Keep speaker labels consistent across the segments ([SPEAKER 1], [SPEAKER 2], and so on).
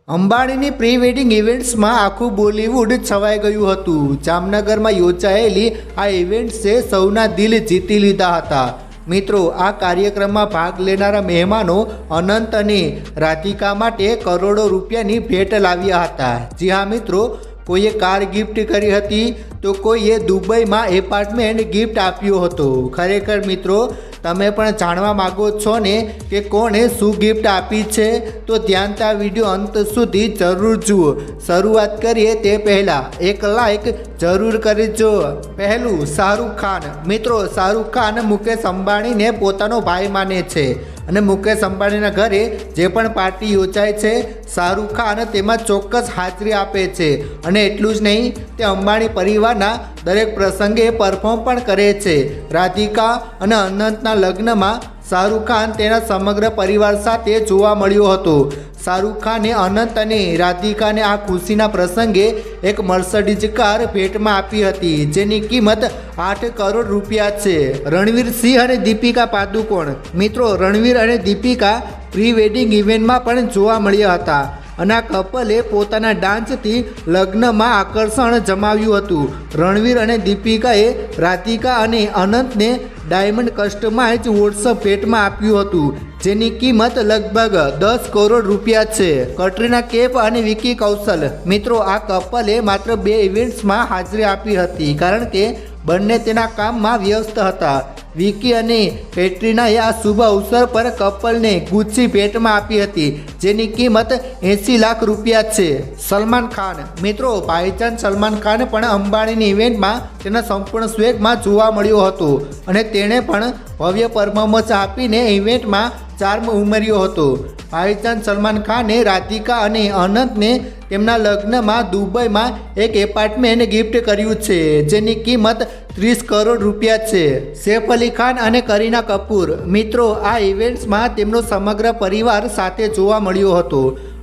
[SPEAKER 1] અંબાણીની pre wedding ઇવેન્ટ્સમાં આખું બોલિવૂડ છવાઈ ગયું હતું। જામનગરમાં યોજાયેલી આ ઇવેન્ટ્સે સૌના દિલ જીતી લીધા હતા। મિત્રો, આ કાર્યક્રમમાં ભાગ લેનારા મહેમાનો અનંત અને રાધિકા માટે કરોડો રૂપિયાની ભેટ લાવ્યા હતા। જી હા મિત્રો, કોઈએ કાર ગિફ્ટ કરી હતી તો કોઈએ દુબઈમાં એપાર્ટમેન્ટ ગિફ્ટ આપ્યો હતો। ખરેખર મિત્રો, તમે પણ જાણવા માગો છો ને કે કોણે શું ગિફ્ટ આપી છે? તો ધ્યાનથી આ વિડીયો અંત સુધી જરૂર જુઓ। શરૂઆત કરીએ તે પહેલાં એક લાઈક જરૂર કરજો। પહેલું, શાહરુખ ખાન। મિત્રો, શાહરુખ ખાન મુકેશ અંબાણીને પોતાનો ભાઈ માને છે અને મુકેશ અંબાણીના ઘરે જે પણ પાર્ટી યોજાય છે શાહરુખ ખાન તેમાં ચોક્કસ હાજરી આપે છે અને એટલું જ નહીં, તે અંબાણી પરિવારના દરેક પ્રસંગે પરફોર્મ પણ કરે છે। રાધિકા અને અનંતના લગ્નમાં શાહરુખ ખાન તેના સમગ્ર પરિવાર સાથે જોવા મળ્યો હતો। શાહરુખ ખાને અનંત અને રાધિકાને આ ખુશીના પ્રસંગે એક મર્સિડીઝ કાર ભેટમાં આપી હતી, જેની કિંમત 8 કરોડ રૂપિયા છે। રણવીર સિંહ અને દીપિકા પાદુકોણ। મિત્રો, રણવીર અને દીપિકા પ્રી વેડિંગ ઇવેન્ટમાં પણ જોવા મળ્યા હતા અને આ કપલે પોતાના ડાન્સથી લગ્નમાં આકર્ષણ જમાવ્યું હતું। રણવીર અને દીપિકાએ રાધિકા અને અનંતને ડાયમંડ કસ્ટમાઇઝ વોટ્સઅપ ભેટમાં આપ્યું હતું, જેની કિંમત લગભગ 10 કરોડ રૂપિયા છે। કટરીના કૈફ અને વિકી કૌશલ। મિત્રો, આ કપલે માત્ર 2 ઇવેન્ટ્સમાં હાજરી આપી હતી કારણ કે બંને તેના કામમાં વ્યસ્ત હતા। વિકી અને કેટરીનાએ આ શુભ અવસર પર કપલને ગુચ્છી ભેટમાં આપી હતી, જેની કિંમત 80 લાખ રૂપિયા છે। સલમાન ખાન। મિત્રો, ભાઈજાન સલમાન ખાન પણ અંબાણીની ઇવેન્ટમાં તેના સંપૂર્ણ સ્વેગમાં જોવા મળ્યો હતો અને તેણે પણ ભવ્ય પરફોર્મન્સ આપીને ઇવેન્ટમાં ચાર્મ ઉમેર્યો હતો। ભાઈજાન સલમાન ખાને રાધિકા અને અનંતને તેમના લગ્નમાં દુબઈમાં એક એપાર્ટમેન્ટ ગિફ્ટ કર્યું છે, જેની કિંમત 30 કરોડ રૂપિયા છે। સૈફ અલી ખાન અને કરીના કપૂર। મિત્રો, આ ઇવેન્ટ્સમાં તેમનો સમગ્ર પરિવાર સાથે જોવા મળ્યો હતો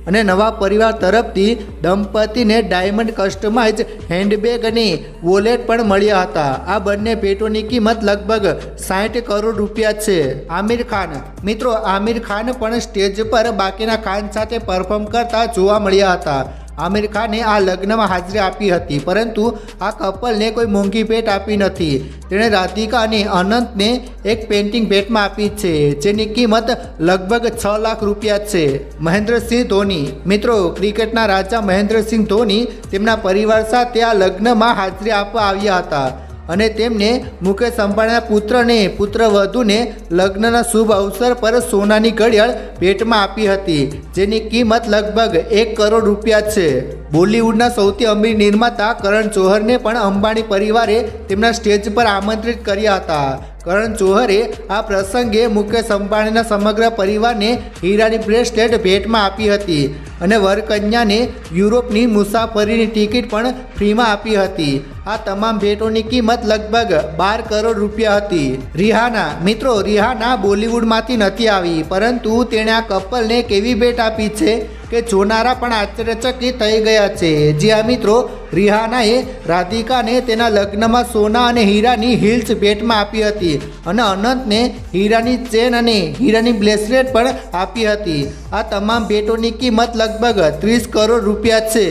[SPEAKER 1] અને નવા પરિવાર તરફથી દંપતીને ડાયમંડ કસ્ટમાઇઝ હેન્ડબેગ અને વોલેટ પણ મળ્યા હતા। આ બંને ભેટોની કિંમત લગભગ 60 કરોડ રૂપિયા છે। આમિર ખાન। મિત્રો, આમિર ખાન પણ સ્ટેજ પર બાકીના ખાન સાથે પરફોર્મ કરતા જોવા મળ્યા હતા। આમિર ખાને આ લગ્નમાં હાજરી આપી હતી, પરંતુ આ કપલને કોઈ મોંઘી ભેટ આપી નથી। તેણે રાધિકા અને અનંતને એક પેઇન્ટિંગ ભેટમાં આપી છે, જેની કિંમત લગભગ 6 લાખ રૂપિયા છે। મહેન્દ્રસિંહ ધોની। મિત્રો, ક્રિકેટના રાજા મહેન્દ્રસિંહ ધોની તેમના પરિવાર સાથે આ લગ્નમાં હાજરી આપવા આવ્યા હતા અને તેમને મુકેશ અંબાણીના પુત્ર અને પુત્રવધૂને લગ્નના શુભ અવસર પર સોનાની ઘડિયાળ ભેટમાં આપી હતી, જેની કિંમત લગભગ 1 કરોડ રૂપિયા છે। બોલિવૂડના સૌથી અમીર નિર્માતા કરણ જોહરને પણ અંબાણી પરિવારે તેમના સ્ટેજ પર આમંત્રિત કર્યા હતા। કરણ જોહરે આ પ્રસંગે મુકેશ અંબાણીના સમગ્ર પરિવારને હીરાની બ્રેસલેટ ભેટમાં આપી હતી અને વરકન્યાને યુરોપની મુસાફરીની ટિકિટ પણ ફ્રીમાં આપી હતી। આ તમામ ભેટોની કિંમત લગભગ 12 કરોડ રૂપિયા હતી। રિહાના। મિત્રો, રિહાના બોલિવૂડમાંથી નથી આવી, પરંતુ તેણે આ કપલને કેવી ભેટ આપી છે કે જોનારા પણ આશ્ચર્યચકિત થઈ ગયા છે। જ્યાં મિત્રો, રિહાનાએ રાધિકાને તેના લગ્નમાં સોના અને હીરાની હિલ્સ ભેટમાં આપી હતી અને અનંતને હીરાની ચેન અને હીરાની બ્રેસલેટ પણ આપી હતી। આ તમામ ભેટોની કિંમત લગભગ 30 કરોડ રૂપિયા છે।